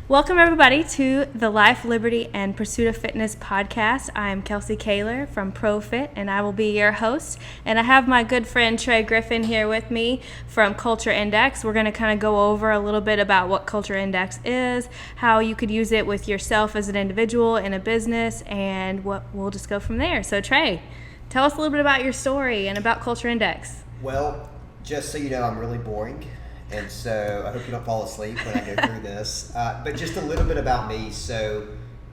Welcome, everybody, to the Life, Liberty, and Pursuit of Fitness podcast. I am Kelsey Kaler from ProFit, and I will be your host. And I have my good friend Trey Griffin here with me from Culture Index. We're going to kind of go over a little bit about what Culture Index is, how you could use it with yourself as an individual in a business, and we'll just go from there. So, Trey, tell us a little bit about your story and about Culture Index. Well, just so you know, I'm really boring. And so I hope you don't fall asleep when I go through this. But just a little bit about me. So,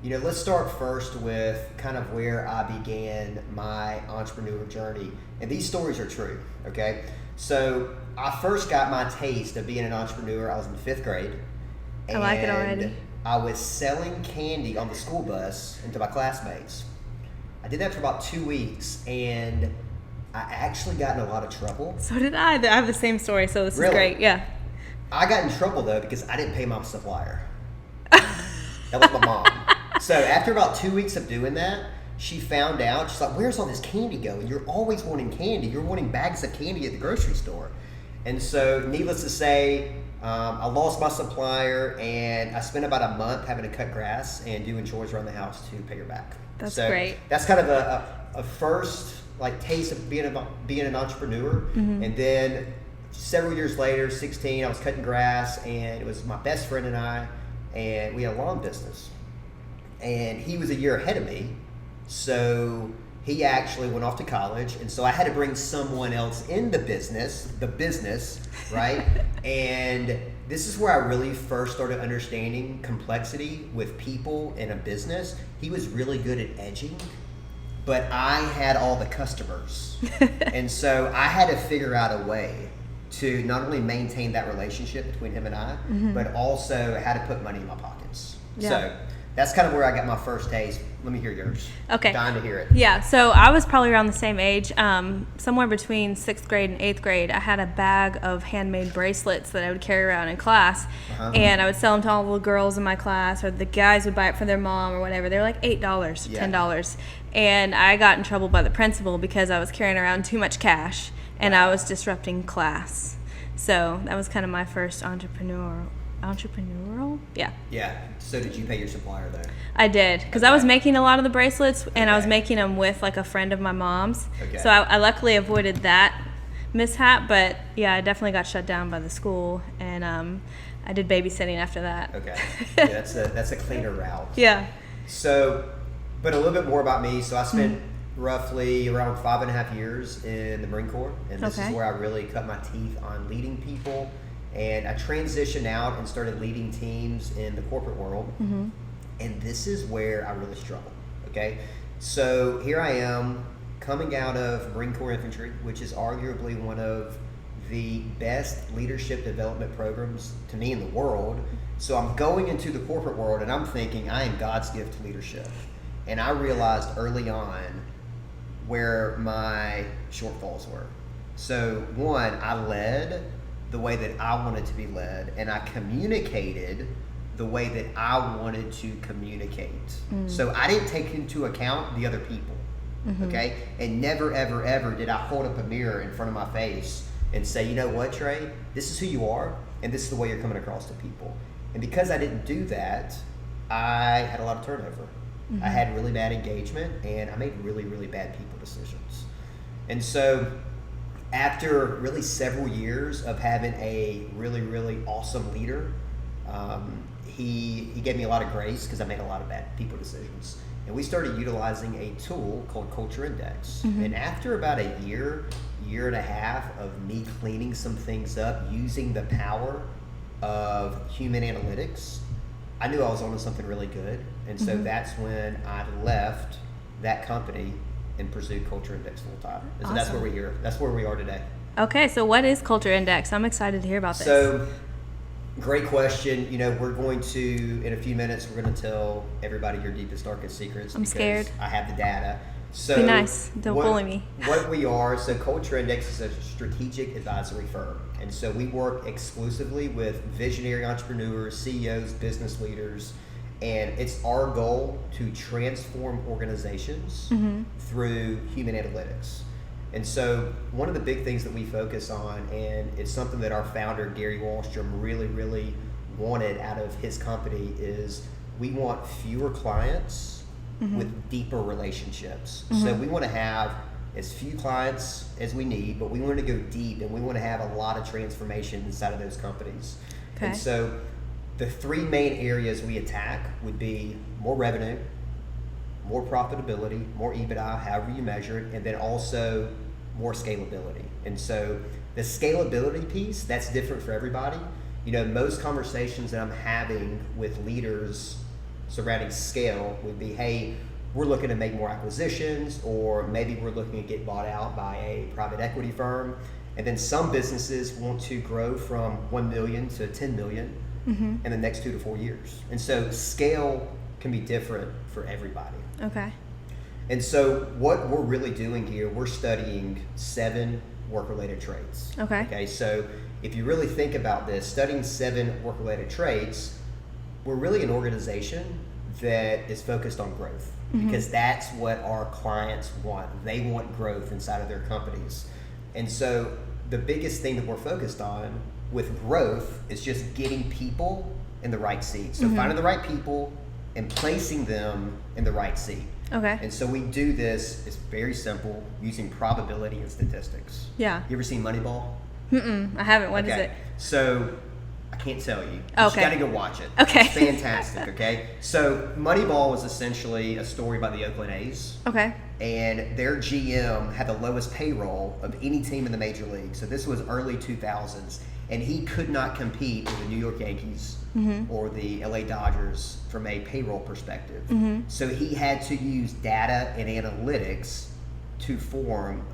let's start first with kind of where I began my entrepreneur journey. And these stories are true, okay? So I first got my taste of being an entrepreneur. I was in 5th grade. I like it already. I was selling candy on the school bus to my classmates. I did that for about 2 weeks, and I actually got in a lot of trouble. So did I. I have the same story, so this Really? is great. Yeah. I got in trouble, though, because I didn't pay my supplier. That was my mom. So after about 2 weeks of doing that, she found out. She's like, where's all this candy going? You're always wanting candy. You're wanting bags of candy at the grocery store. And so needless to say, I lost my supplier, and I spent about a month having to cut grass and doing chores around the house to pay her back. That's great. That's kind of a first taste of being an entrepreneur. Mm-hmm. And then several years later, 16, I was cutting grass, and it was my best friend and I, and we had a lawn business. And he was a year ahead of me, so he actually went off to college, and so I had to bring someone else in the business, right? And this is where I really first started understanding complexity with people in a business. He was really good at edging, but I had all the customers. And so I had to figure out a way to not only maintain that relationship between him and I, but also how to put money in my pockets. Yeah. So that's kind of where I got my first taste. Let me hear yours. Okay. Dying to hear it. Yeah, so I was probably around the same age, somewhere between 6th grade and 8th grade. I had a bag of handmade bracelets that I would carry around in class, and I would sell them to all the girls in my class, or the guys would buy it for their mom or whatever. They were like $8, $10. And I got in trouble by the principal because I was carrying around too much cash, and I was disrupting class. So that was kind of my first entrepreneurial? Yeah. Yeah. So did you pay your supplier though? I did, because I was making a lot of the bracelets, and I was making them with like a friend of my mom's. Okay. So I luckily avoided that mishap, but yeah, I definitely got shut down by the school, and I did babysitting after that. Okay. Yeah, that's a cleaner route. Yeah. So, but a little bit more about me. So I spent roughly around 5.5 years in the Marine Corps, and this is where I really cut my teeth on leading people. And I transitioned out and started leading teams in the corporate world. Mm-hmm. And this is where I really struggle, okay? So here I am coming out of Marine Corps Infantry, which is arguably one of the best leadership development programs to me in the world. So I'm going into the corporate world, and I'm thinking I am God's gift to leadership. And I realized early on where my shortfalls were. So one, I led the way that I wanted to be led, and I communicated the way that I wanted to communicate. So I didn't take into account the other people, okay? And never, ever, ever did I hold up a mirror in front of my face and say, you know what, Trey, this is who you are, and this is the way you're coming across to people. And because I didn't do that, I had a lot of turnover. I had really bad engagement, and I made really, really bad people decisions. And so after really several years of having a really, really awesome leader, he gave me a lot of grace because I made a lot of bad people decisions. And we started utilizing a tool called Culture Index. And after about a year and a half of me cleaning some things up using the power of human analytics, I knew I was onto something really good. And so that's when I left that company and pursued Culture Index full time. And so Awesome. That's where we are today. Okay, so what is Culture Index? I'm excited to hear about this. So, great question. We're going to, in a few minutes, we're going to tell everybody your deepest, darkest secrets. I'm scared. I have the data. So be nice. Don't bully me. What we are, so Culture Index is a strategic advisory firm. And so we work exclusively with visionary entrepreneurs, CEOs, business leaders, and it's our goal to transform organizations through human analytics. And so one of the big things that we focus on, and it's something that our founder, Gary Wallstrom, really wanted out of his company is we want fewer clients with deeper relationships. So we want to have as few clients as we need, but we want to go deep, and we want to have a lot of transformation inside of those companies. Okay. And so the three main areas we attack would be more revenue, more profitability, more EBITDA, however you measure it, and then also more scalability. And so the scalability piece, that's different for everybody. You know, most conversations that I'm having with leaders surrounding scale would be, hey, we're looking to make more acquisitions, or maybe we're looking to get bought out by a private equity firm. And then some businesses want to grow from 1 million to 10 million in the next 2 to 4 years. And so scale can be different for everybody. Okay. And so what we're really doing here, we're studying 7 work-related traits. Okay, so if you really think about this, studying 7 work-related traits, we're really an organization that is focused on growth, because that's what our clients want. They want growth inside of their companies. And so the biggest thing that we're focused on with growth is just getting people in the right seat. So finding the right people and placing them in the right seat. Okay. And so we do this, it's very simple, using probability and statistics. Yeah. You ever seen Moneyball? I haven't. What is it? So I can't tell you. But Okay. You gotta go watch it. Okay. It's fantastic, okay? So Moneyball was essentially a story about the Oakland A's. Okay. And their GM had the lowest payroll of any team in the major league. So this was early 2000s. And he could not compete with the New York Yankees or the LA Dodgers from a payroll perspective. So he had to use data and analytics to form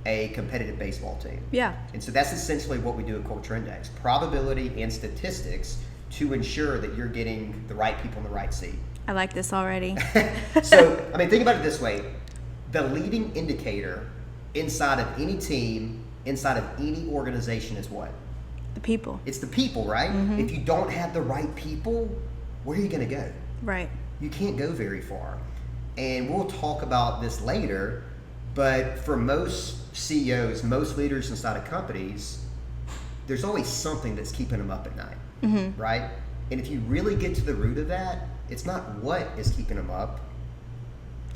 a competitive baseball team. Yeah. And so that's essentially what we do at Culture Index, probability and statistics to ensure that you're getting the right people in the right seat. I like this already. So, I mean, think about it this way. The leading indicator inside of any team, inside of any organization is what? The people. It's the people, right? If you don't have the right people, where are you going to go? Right. You can't go very far. And we'll talk about this later, but for most CEOs, most leaders inside of companies, there's always something that's keeping them up at night, right? And if you really get to the root of that, it's not what is keeping them up,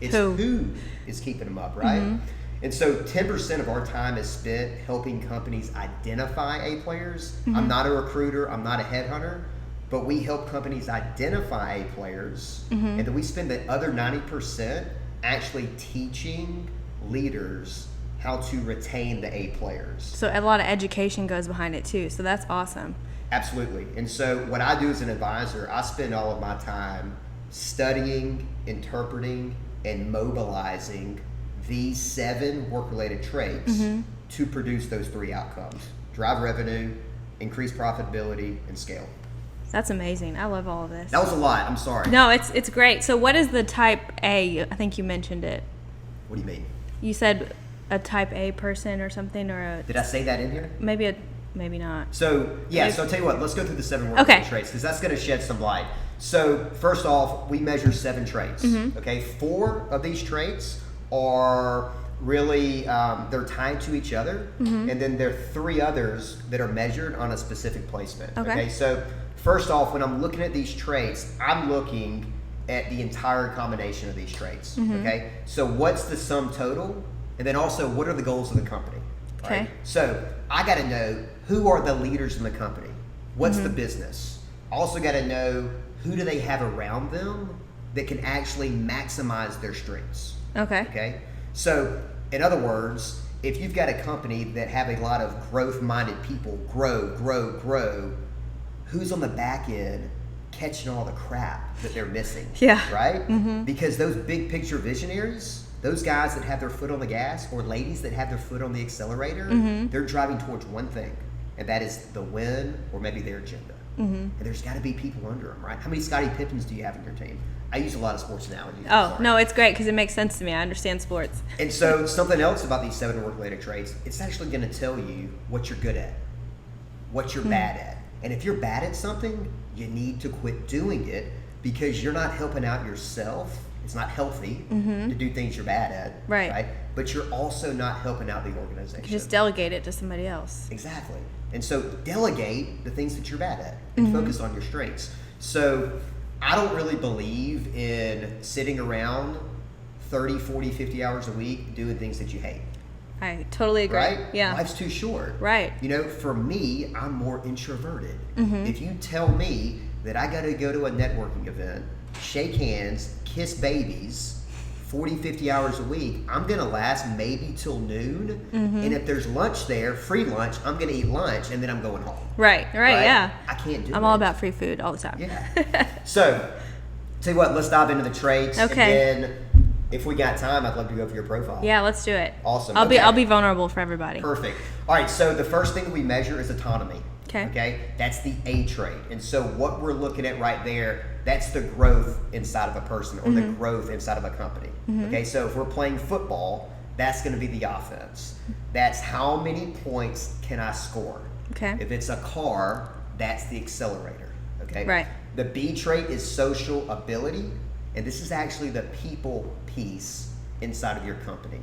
it's who is keeping them up, right? And so 10% of our time is spent helping companies identify A players. I'm not a recruiter, I'm not a headhunter, but we help companies identify A players, and then we spend the other 90% actually teaching leaders how to retain the A players. So a lot of education goes behind it too. So that's awesome. Absolutely. And so what I do as an advisor, I spend all of my time studying, interpreting, and mobilizing these 7 work-related traits to produce those 3 outcomes: drive revenue, increase profitability, and scale. That's amazing. I love all of this. That was a lot. I'm sorry. No, it's great. So what is the type A? I think you mentioned it. What do you mean? You said a type A person or something, or a Did I say that in here? maybe not. So, yeah, so I'll tell you what, let's go through the 7 work-related traits, because that's going to shed some light. So, first off, we measure 7 traits, okay? 4 of these traits are really, they're tied to each other, and then there are 3 others that are measured on a specific placement, okay? So, first off, when I'm looking at these traits, I'm looking at the entire combination of these traits, okay? So, what's the sum total? And then also, what are the goals of the company? Okay. Right? So I got to know who are the leaders in the company. What's the business? Also got to know who do they have around them that can actually maximize their strengths. Okay. Okay. So in other words, if you've got a company that have a lot of growth-minded people, grow, who's on the back end catching all the crap that they're missing? Yeah. Right? Because those big picture visionaries, those guys that have their foot on the gas, or ladies that have their foot on the accelerator, they're driving towards one thing, and that is the win, or maybe their agenda. And there's got to be people under them, right? How many Scottie Pippins do you have in your team? I use a lot of sports analogies. Oh, no, it's great because it makes sense to me. I understand sports. And so something else about these 7 work-related traits, it's actually going to tell you what you're good at, what you're bad at. And if you're bad at something, you need to quit doing it, because you're not helping out yourself. It's not healthy to do things you're bad at, Right. But but you're also not helping out the organization. You just delegate it to somebody else. Exactly. And so delegate the things that you're bad at and focus on your strengths. So I don't really believe in sitting around 30, 40, 50 hours a week doing things that you hate. I totally agree. Right? Yeah. Life's too short. Right. You know, for me, I'm more introverted. If you tell me that I got to go to a networking event, shake hands, kiss babies, 40, 50 hours a week, I'm going to last maybe till noon. And if there's lunch there, free lunch, I'm going to eat lunch and then I'm going home. Right, yeah. I can't do it. I'm all about free food all the time. Yeah. So, tell you what, let's dive into the traits. Okay. And then if we got time, I'd love to go for your profile. Yeah, let's do it. Awesome. I'll be vulnerable for everybody. Perfect. All right, so the first thing we measure is autonomy. Okay. That's the A trait. And so what we're looking at right there, that's the growth inside of a person or the growth inside of a company. Okay, so if we're playing football, that's going to be the offense. That's how many points can I score. Okay. If it's a car, that's the accelerator. Okay. Right. The B trait is social ability, and this is actually the people piece inside of your company.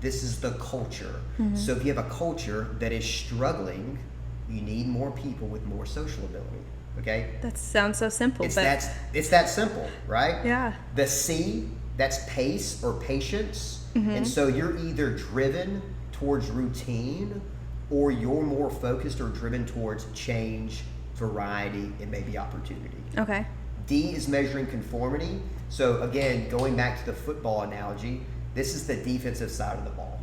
This is the culture. So if you have a culture that is struggling, you need more people with more social ability. Okay? That sounds so simple. It's that simple, right? Yeah. The C, that's pace or patience. And so you're either driven towards routine or you're more focused or driven towards change, variety, and maybe opportunity. Okay. D is measuring conformity. So again, going back to the football analogy, this is the defensive side of the ball.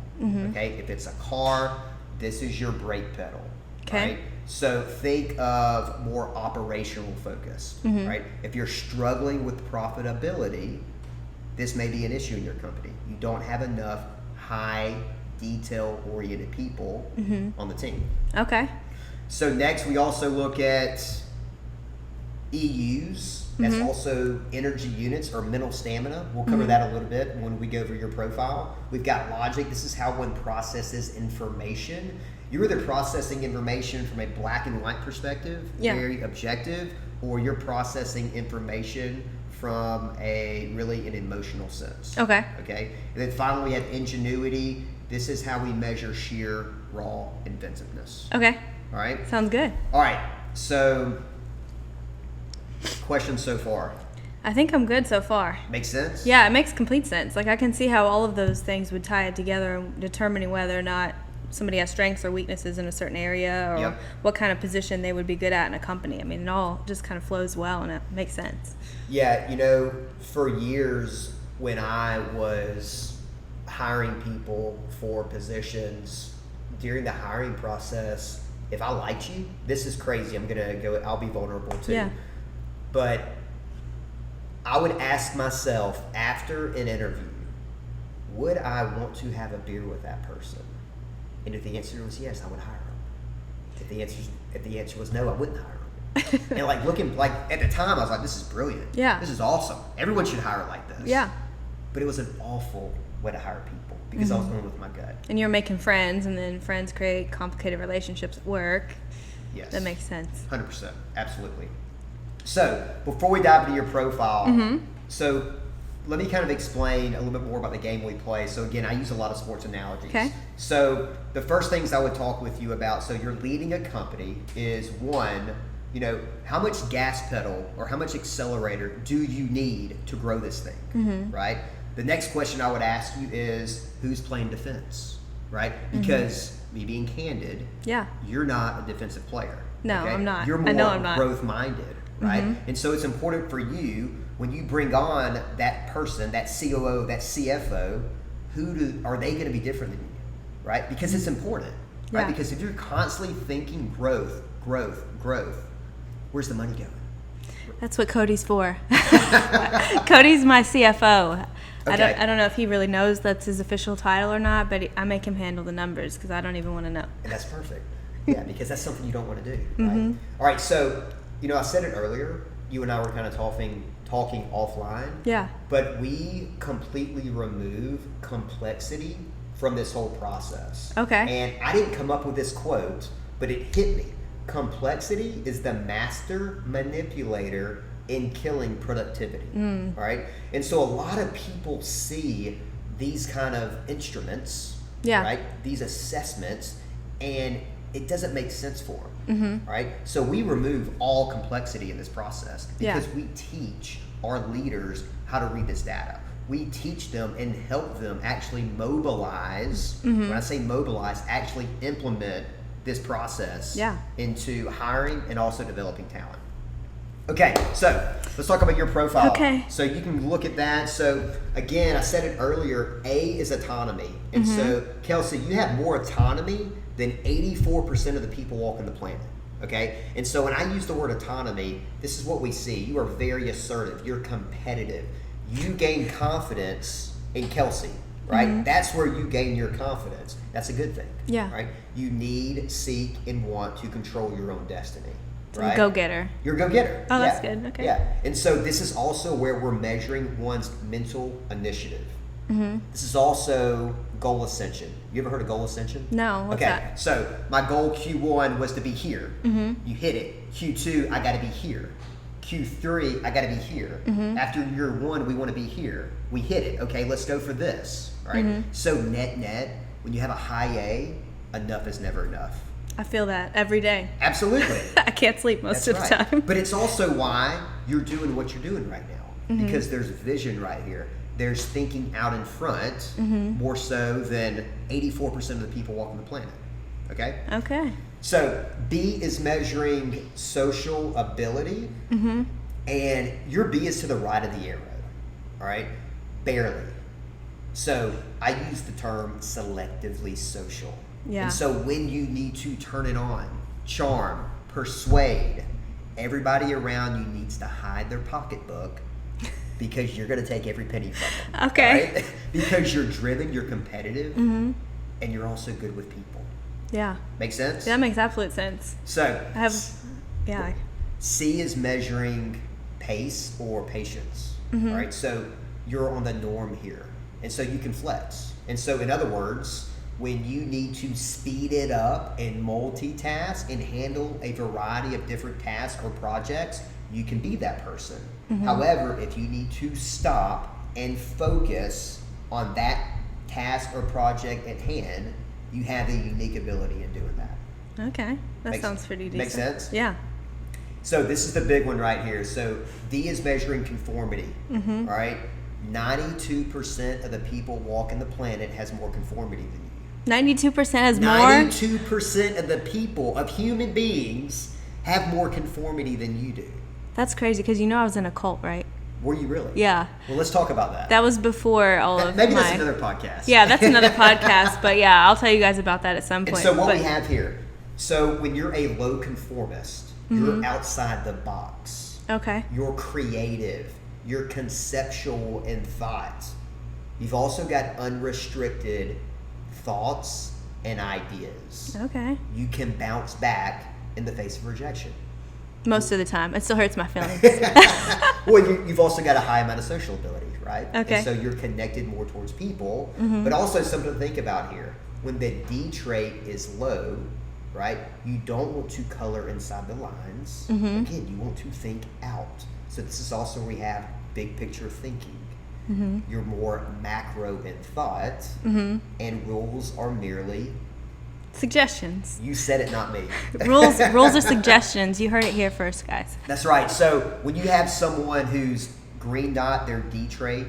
Okay? If it's a car, this is your brake pedal. Okay. Right? So think of more operational focus, right? If you're struggling with profitability, this may be an issue in your company. You don't have enough high detail-oriented people on the team. Okay. So next, we also look at EUs. That's also energy units or mental stamina. We'll cover that a little bit when we go over your profile. We've got logic. This is how one processes information. You're either processing information from a black and white perspective, very objective, or you're processing information from an emotional sense. Okay. And then finally, we have ingenuity. This is how we measure sheer raw inventiveness. Okay. All right. Sounds good. All right. So, questions so far? I think I'm good so far. Makes sense? Yeah, it makes complete sense. Like I can see how all of those things would tie it together and determining whether or not somebody has strengths or weaknesses in a certain area or what kind of position they would be good at in a company. I mean, it all just kind of flows well and it makes sense. Yeah, you know, for years when I was hiring people for positions, during the hiring process, if I liked you, this is crazy. I'll be vulnerable too. Yeah. But I would ask myself after an interview, would I want to have a beer with that person? And if the answer was yes, I would hire them. If the answer was no, I wouldn't hire them. And at the time, I was like, this is brilliant. Yeah. This is awesome. Everyone should hire like this. Yeah. But it was an awful way to hire people because I was going with my gut. And you're making friends, and then friends create complicated relationships at work. Yes. That makes sense. 100%. Absolutely. So, before we dive into your profile, so let me kind of explain a little bit more about the game we play. So again, I use a lot of sports analogies. Okay. So the first things I would talk with you about, so you're leading a company, is one, how much gas pedal or how much accelerator do you need to grow this thing, right? The next question I would ask you is, who's playing defense, right? Because me being candid, you're not a defensive player. No, okay? I'm not. You're more I know I'm not. growth-minded, right? And so it's important for you, when you bring on that person, that COO, that CFO, are they going to be different than you, right? Because it's important, right? Because if you're constantly thinking growth, where's the money going? That's what Cody's for. Cody's my CFO. Okay. I don't know if he really knows that's his official title or not, but I make him handle the numbers because I don't even want to know. And that's perfect. Yeah, because that's something you don't want to do, right? All right, so, I said it earlier. You and I were kind of talking offline. Yeah. But we completely remove complexity from this whole process. Okay. And I didn't come up with this quote, but it hit me. Complexity is the master manipulator in killing productivity. Right? And so a lot of people see these kind of instruments, Yeah. right? These assessments, and it doesn't make sense for them, Mm-hmm. right? So we remove all complexity in this process because Yeah. we teach our leaders how to read this data. We teach them and help them actually mobilize. Mm-hmm. When I say mobilize, actually implement this process Yeah. into hiring and also developing talent. Okay, so let's talk about your profile. Okay. So you can look at that. So again, I said it earlier, A is autonomy. And so Kelsey, you have more autonomy than 84% of the people walking the planet. Okay? And so when I use the word autonomy, this is what we see. You are very assertive. You're competitive. You gain confidence in Kelsey, right? That's where you gain your confidence. That's a good thing. Yeah. Right? You need, seek, and want to control your own destiny. Right? Go-getter. You're a go-getter. Oh, that's good. Okay. Yeah. And so this is also where we're measuring one's mental initiative. This is also goal ascension. You ever heard of goal ascension? No, what's okay. that? So my goal Q1 was to be here. You hit it. Q2, I got to be here. Q3, I got to be here. After year 1, we want to be here. We hit it. Okay, let's go for this. Right? So net, when you have a high A, enough is never enough. I feel that every day. Absolutely. I can't sleep most That's of the right. time. But it's also why you're doing what you're doing right now. Because there's vision right here. There's thinking out in front more so than 84% of the people walking the planet. Okay? Okay. So B is measuring social ability. And your B is to the right of the arrow. All right? Barely. So I use the term selectively social. Yeah. And so when you need to turn it on, charm, persuade, everybody around you needs to hide their pocketbook because you're going to take every penny from them. Okay. Right? Because you're driven, you're competitive, and you're also good with people. Yeah. Make sense? That makes absolute sense. So I have, yeah. C is measuring pace or patience. Right? So you're on the norm here. And so you can flex. And so in other words, when you need to speed it up and multitask and handle a variety of different tasks or projects, you can be that person. However, if you need to stop and focus on that task or project at hand, you have a unique ability in doing that. Okay. That sounds pretty decent. Makes sense? Yeah. So this is the big one right here. So D is measuring conformity. All right? 92% of the people walking the planet has more conformity than you. 92% has more? 92% of the people, of human beings, have more conformity than you do. That's crazy because you know I was in a cult, right? Were you really? Yeah. Well, let's talk about that. That was before all of Maybe my... that's another podcast. Yeah, that's another podcast. But yeah, I'll tell you guys about that at some point. And so what but, we have here, so when you're a low conformist, you're outside the box. Okay. You're creative. You're conceptual in thought. You've also got unrestricted thoughts and ideas. Okay. You can bounce back in the face of rejection. Most of the time. It still hurts my feelings. Well, you've also got a high amount of social ability, right? Okay. And so you're connected more towards people, but also something to think about here. When the D trait is low, right, you don't want to color inside the lines. Again, you want to think out. So this is also where we have big picture thinking. You're more macro in thought, and rules are merely Suggestions. You said it, not me. Rules are suggestions. You heard it here first, guys. That's right. So when you have someone whose green dot, their D trait,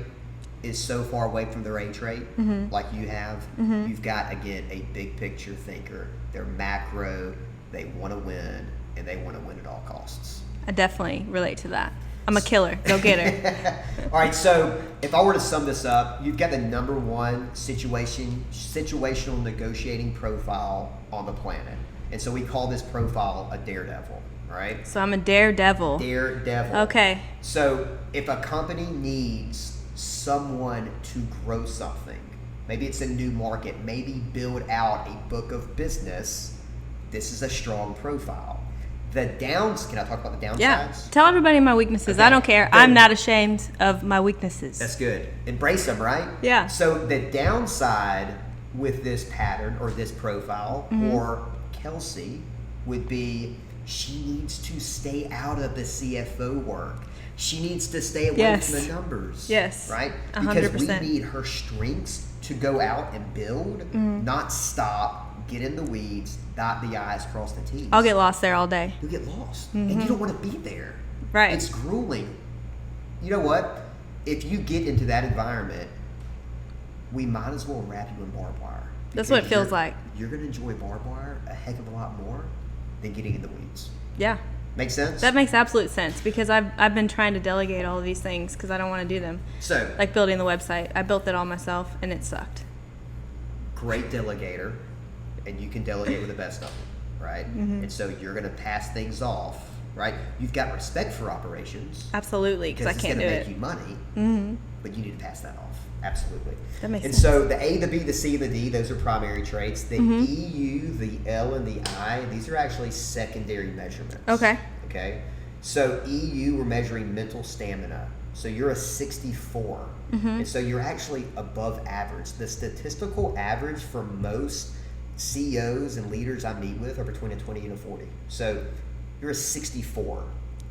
is so far away from their A trait, like you have, you've got, again, a big picture thinker. They're macro, they want to win, and they want to win at all costs. I definitely relate to that. I'm a killer. Go get her. All right, so if I were to sum this up, you've got the number one situational negotiating profile on the planet. And so we call this profile a daredevil, right? So I'm a daredevil. Daredevil. Okay. So if a company needs someone to grow something, maybe it's a new market, maybe build out a book of business, this is a strong profile. Can I talk about the downsides? Yeah. Tell everybody my weaknesses. Okay. I don't care. Good. I'm not ashamed of my weaknesses. That's good. Embrace them, right? Yeah. So the downside with this pattern or this profile or Kelsey would be she needs to stay out of the CFO work. She needs to stay away from the numbers. Yes. Right? 100%. Because we need her strengths to go out and build, not stop, get in the weeds, dot the I's, cross the T's. I'll get lost there all day. You'll get lost. And you don't want to be there. Right. It's grueling. You know what? If you get into that environment, we might as well wrap you in barbed wire. That's what it feels like. You're going to enjoy barbed wire a heck of a lot more than getting in the weeds. Yeah. Make sense? That makes absolute sense because I've been trying to delegate all of these things because I don't want to do them. So, like building the website. I built it all myself and it sucked. Great delegator, and you can delegate with the best of them, right? And so you're going to pass things off, right? You've got respect for operations. Absolutely, because I can't do it. It's going to make you money, but you need to pass that off. Absolutely. That makes sense. And so the A, the B, the C, the D, those are primary traits. The EU, the L, and the I, these are actually secondary measurements. Okay. Okay. So EU, we're measuring mental stamina. So you're a 64. And so you're actually above average. The statistical average for most CEOs and leaders I meet with are between a 20 and a 40. So you're a 64.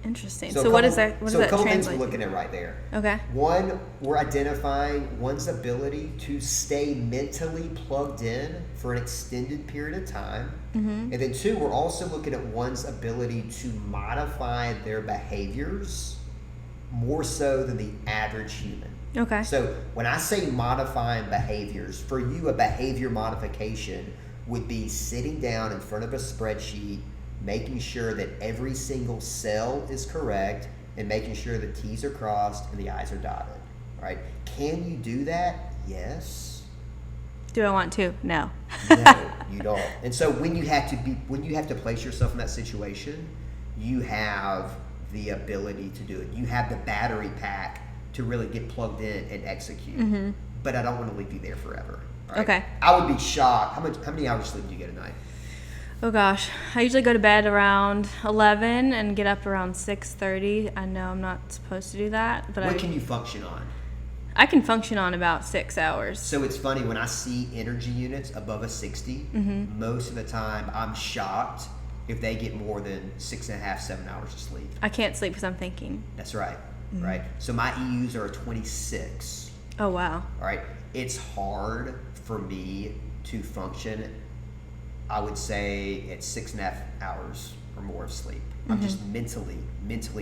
Interesting. So what does that So a couple things translate we're looking at right there. Okay. One, we're identifying one's ability to stay mentally plugged in for an extended period of time. And then two, we're also looking at one's ability to modify their behaviors more so than the average human. Okay. So when I say modifying behaviors, for you a behavior modification would be sitting down in front of a spreadsheet, making sure that every single cell is correct and making sure the T's are crossed and the I's are dotted, right? Can you do that? Yes. Do I want to? No. No, you don't. And so when you have to place yourself in that situation, you have the ability to do it. You have the battery pack to really get plugged in and execute. But I don't want to leave you there forever. Right? Okay. I would be shocked. How many hours sleep do you get a night? Oh gosh, I usually go to bed around 11 and get up around 6:30. I know I'm not supposed to do that, but What can you function on? I can function on about 6 hours. So it's funny, when I see energy units above a 60, most of the time I'm shocked if they get more than 6.5, 7 hours of sleep. I can't sleep because I'm thinking. That's right, right? So my EUs are a 26. Oh wow. All right, it's hard for me to function, I would say, at 6.5 hours or more of sleep. I'm just mentally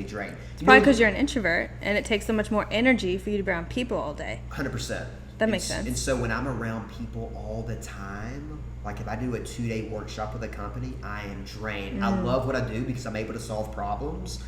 drained. It's probably because you're an introvert and it takes so much more energy for you to be around people all day. 100%. That makes sense. And so when I'm around people all the time, like if I do a 2-day workshop with a company, I am drained. I love what I do because I'm able to solve problems,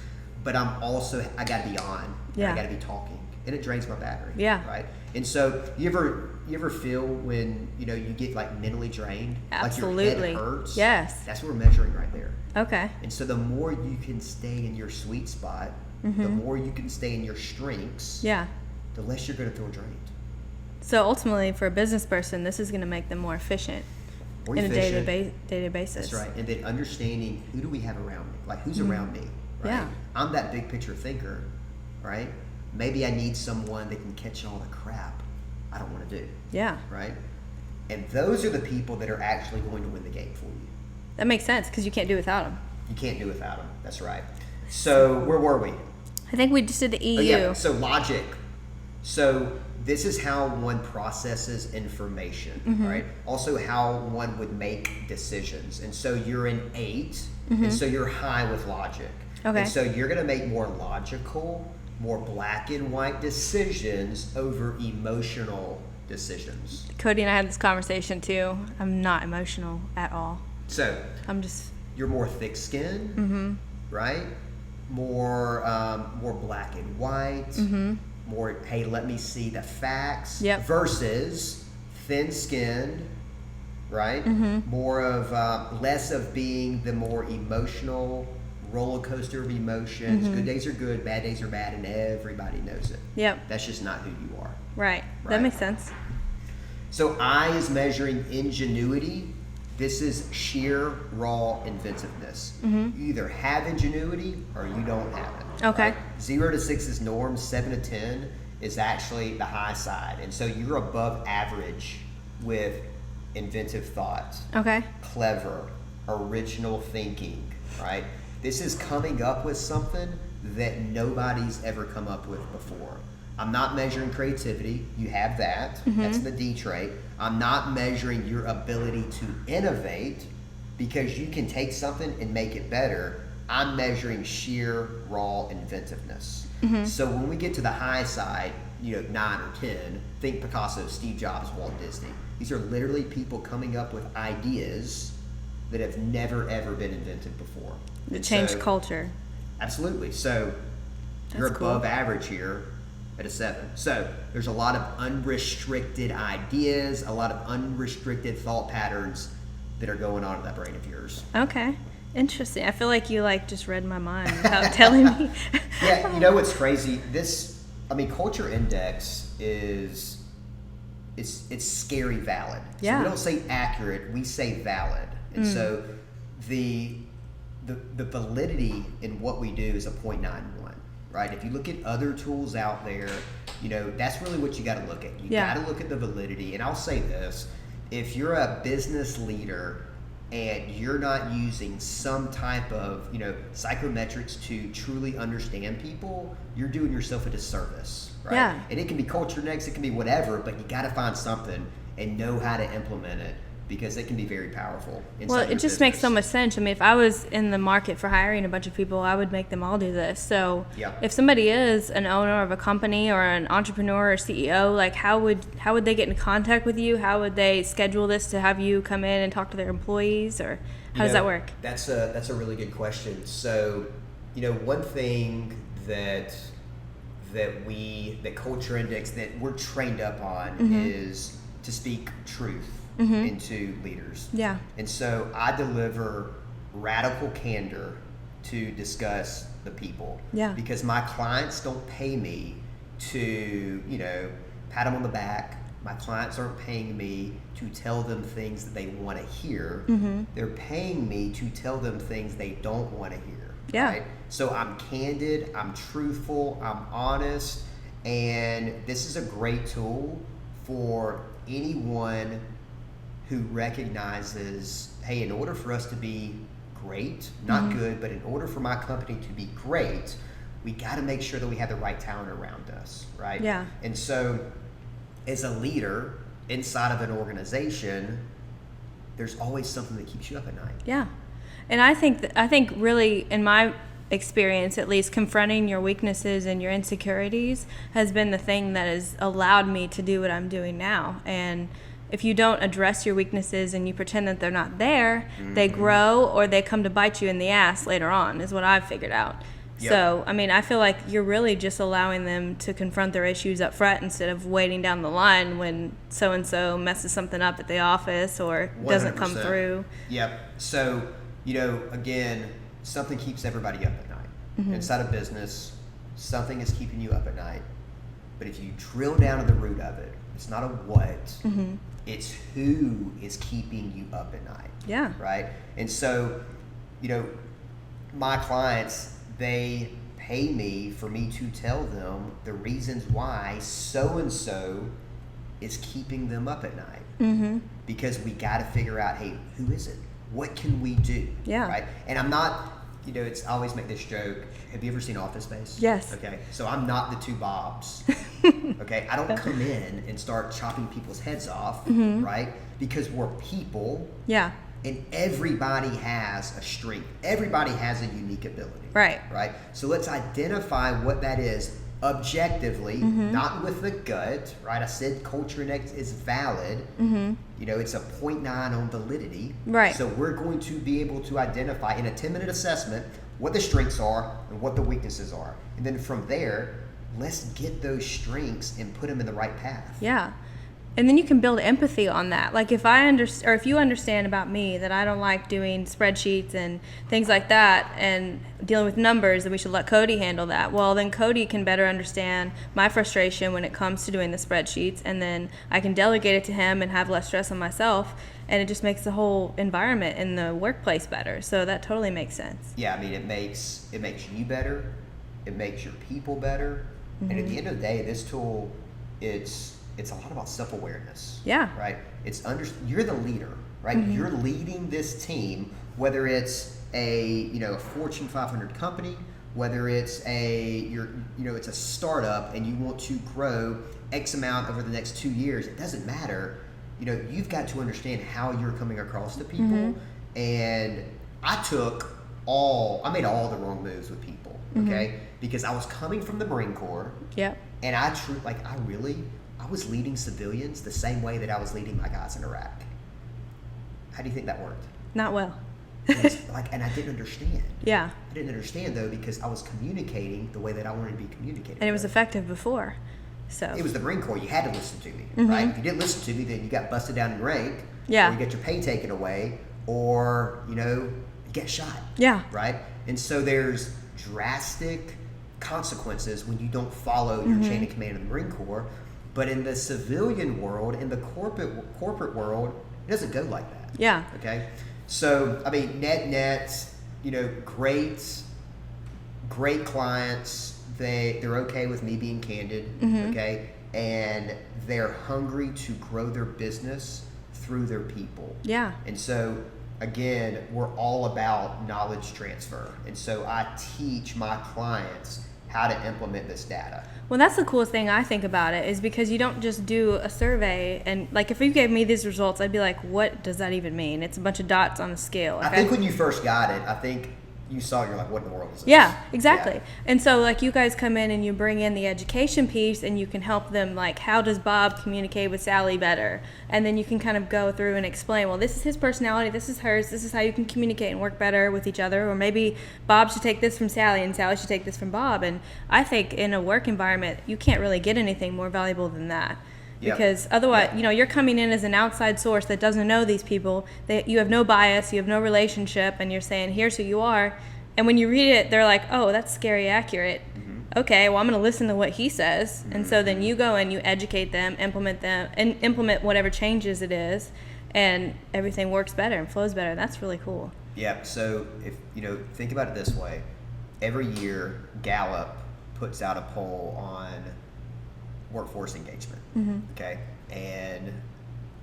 but I gotta be on. Yeah. I gotta be talking. And it drains my battery. Yeah. Right. And so you ever feel when you get like mentally drained? Absolutely. Like your head hurts? Yes. That's what we're measuring right there. Okay. And so the more you can stay in your sweet spot, the more you can stay in your strengths, Yeah. the less you're gonna feel drained. So ultimately, for a business person, this is going to make them more efficient in a day-to-day basis. That's right. And then understanding, who do we have around me? Like, who's around me? Right? Yeah. I'm that big picture thinker, right? Maybe I need someone that can catch all the crap I don't want to do. Yeah. Right? And those are the people that are actually going to win the game for you. That makes sense because you can't do without them. You can't do without them. That's right. So where were we? I think we just did the EU. Oh, yeah. So logic. So this is how one processes information, right? Also how one would make decisions. And so you're an 8, and so you're high with logic. Okay. And so you're going to make more logical, more black and white decisions over emotional decisions. Cody and I had this conversation too. I'm not emotional at all. So I'm just... You're more thick-skinned, right? More black and white. More, hey, let me see the facts. Yep. Versus thin-skinned, right? More of less of being the more emotional roller coaster of emotions. Good days are good, bad days are bad, and everybody knows it. Yep. That's just not who you are. Right. Right. That makes sense. So I is measuring ingenuity. This is sheer raw inventiveness. You either have ingenuity or you don't have it. Okay. Right? 0 to 6 is norm. 7 to 10 is actually the high side. And so you're above average with inventive thought. Okay. Clever, original thinking, right? This is coming up with something that nobody's ever come up with before. I'm not measuring creativity. You have that. That's the D trait. I'm not measuring your ability to innovate, because you can take something and make it better. I'm measuring sheer raw inventiveness. So when we get to the high side, 9 or 10, think Picasso, Steve Jobs, Walt Disney. These are literally people coming up with ideas that have never ever been invented before. It changed culture. Absolutely. So you're above average here at a 7. So there's a lot of unrestricted ideas, a lot of unrestricted thought patterns that are going on in that brain of yours. Okay. Interesting. I feel like you just read my mind without telling me. Yeah, you know what's crazy? Culture index is it's scary valid. Yeah. So we don't say accurate, we say valid. And so the validity in what we do is a 0.91, right? If you look at other tools out there, that's really what you got to look at. You got to look at the validity. And I'll say this, if you're a business leader and you're not using some type of, psychometrics to truly understand people, you're doing yourself a disservice, right? Yeah. And it can be culture index, it can be whatever, but you got to find something and know how to implement it, because it can be very powerful. Well, it just makes so much sense. I mean, if I was in the market for hiring a bunch of people, I would make them all do this. So if somebody is an owner of a company or an entrepreneur or CEO, how would they get in contact with you? How would they schedule this to have you come in and talk to their employees, or how does that work? That's a really good question. So, one thing that culture index that we're trained up on is to speak truth into leaders. Yeah. And so I deliver radical candor to discuss the people. Yeah. Because my clients don't pay me to, pat them on the back. My clients aren't paying me to tell them things that they want to hear. They're paying me to tell them things they don't want to hear. Yeah. Right? So I'm candid, I'm truthful, I'm honest, and this is a great tool for anyone who recognizes, hey, in order for us to be great, not good, but in order for my company to be great, we got to make sure that we have the right talent around us, right? Yeah. And so as a leader inside of an organization, there's always something that keeps you up at night. Yeah. And I think really, in my experience at least, confronting your weaknesses and your insecurities has been the thing that has allowed me to do what I'm doing now. And if you don't address your weaknesses and you pretend that they're not there, they grow, or they come to bite you in the ass later on, is what I've figured out. Yep. So, I feel like you're really just allowing them to confront their issues up front instead of waiting down the line when so-and-so messes something up at the office or 100%. Doesn't come through. Yep. So, again, something keeps everybody up at night. Inside of business, something is keeping you up at night. But if you drill down to the root of it, it's not a what, it's who is keeping you up at night. Yeah. Right? And so, my clients, they pay me for me to tell them the reasons why so-and-so is keeping them up at night. Because we got to figure out, hey, who is it? What can we do? Yeah. Right? And I'm not, I always make this joke. Have you ever seen Office Space? Yes. Okay. So I'm not the two Bobs. Okay. I don't come in and start chopping people's heads off, right? Because we're people. Yeah. And everybody has a strength. Everybody has a unique ability. Right. Right? So let's identify what that is objectively, not with the gut, right? I said culture index is valid. It's a 0.9 on validity. Right. So we're going to be able to identify in a 10-minute assessment what the strengths are and what the weaknesses are. And then from there, let's get those strengths and put them in the right path. Yeah. And then you can build empathy on that. Like if you understand about me that I don't like doing spreadsheets and things like that and dealing with numbers, and we should let Cody handle that. Well, then Cody can better understand my frustration when it comes to doing the spreadsheets, and then I can delegate it to him and have less stress on myself, and it just makes the whole environment in the workplace better. So that totally makes sense. Yeah, it makes you better. It makes your people better. And at the end of the day, this tool, it's a lot about self-awareness. Yeah. Right? You're the leader, right? You're leading this team, whether it's a Fortune 500 company, whether it's it's a startup and you want to grow X amount over the next 2 years, it doesn't matter. You've got to understand how you're coming across to people. And I made all the wrong moves with people, okay? Because I was coming from the Marine Corps. Yep. And I was leading civilians the same way that I was leading my guys in Iraq. How do you think that worked? Not well. And I didn't understand. Yeah. I didn't understand, though, because I was communicating the way that I wanted to be communicated. And it was effective before. So it was the Marine Corps. You had to listen to me, right? If you didn't listen to me, then you got busted down in rank. Yeah. Or you got your pay taken away, or, you get shot. Yeah. Right? And so there's drastic consequences when you don't follow your chain of command in the Marine Corps. But in the civilian world, in the corporate world, it doesn't go like that. Yeah. Okay? So, net, great clients. They're okay with me being candid, okay? And they're hungry to grow their business through their people. Yeah. And so, again, we're all about knowledge transfer. And so I teach my clients how to implement this data. Well, that's the coolest thing I think about it, is because you don't just do a survey and, like, if you gave me these results, I'd be like, what does that even mean? It's a bunch of dots on a scale. I think when you first got it, I think you saw it, you're like, what in the world is this? Yeah, exactly. Yeah. And so, like, you guys come in and you bring in the education piece and you can help them, like, how does Bob communicate with Sally better? And then you can kind of go through and explain, well, this is his personality, this is hers, this is how you can communicate and work better with each other. Or maybe Bob should take this from Sally and Sally should take this from Bob. And I think in a work environment, you can't really get anything more valuable than that. Yep. Because otherwise, you're coming in as an outside source that doesn't know these people. You have no bias, you have no relationship, and you're saying, here's who you are. And when you read it, they're like, oh, that's scary accurate. Okay, well, I'm going to listen to what he says. And so then you go and you educate them, implement whatever changes it is, and everything works better and flows better. That's really cool. Yeah, so if think about it this way. Every year, Gallup puts out a poll on workforce engagement, okay? And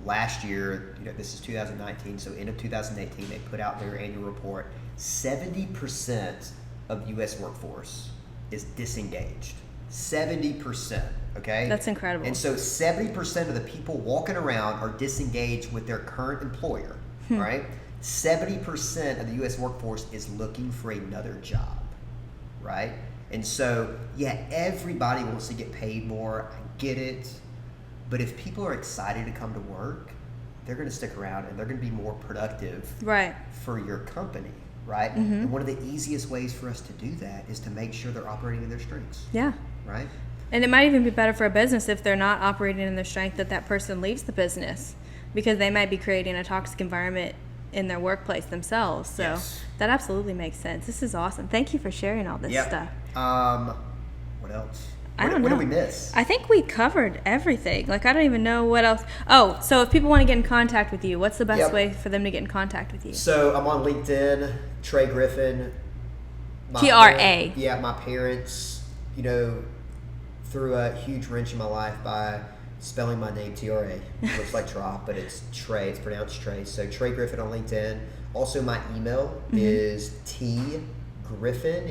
last year, this is 2019, so end of 2018, they put out their annual report. 70% of U.S. workforce is disengaged. 70%, okay? That's incredible. And so 70% of the people walking around are disengaged with their current employer, right? 70% of the U.S. workforce is looking for another job, right? And so, yeah, everybody wants to get paid more. I get it. But if people are excited to come to work, they're going to stick around and they're going to be more productive for your company, right? And one of the easiest ways for us to do that is to make sure they're operating in their strengths. Yeah. Right? And it might even be better for a business if they're not operating in their strength, that person leaves the business, because they might be creating a toxic environment in their workplace themselves. So that absolutely makes sense. This is awesome. Thank you for sharing all this stuff. What else? I don't know. What did we miss? I think we covered everything. Like, I don't even know what else. Oh, so if people want to get in contact with you, what's the best way for them to get in contact with you? So I'm on LinkedIn, Tra Griffin. T-R-A. Yeah, my parents, threw a huge wrench in my life by spelling my name T-R-A. It looks like Tra, but it's Trey. It's pronounced Trey. So Tra Griffin on LinkedIn. Also, my email is tgriffin, Griffin,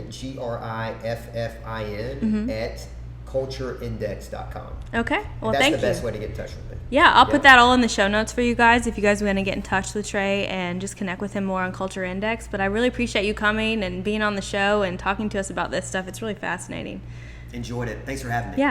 at cultureindex.com. Okay. Well, that's thank you. That's the best way to get in touch with me. Yeah, I'll put that all in the show notes for you guys if you guys want to get in touch with Trey and just connect with him more on Culture Index. But I really appreciate you coming and being on the show and talking to us about this stuff. It's really fascinating. Enjoyed it. Thanks for having me. Yeah.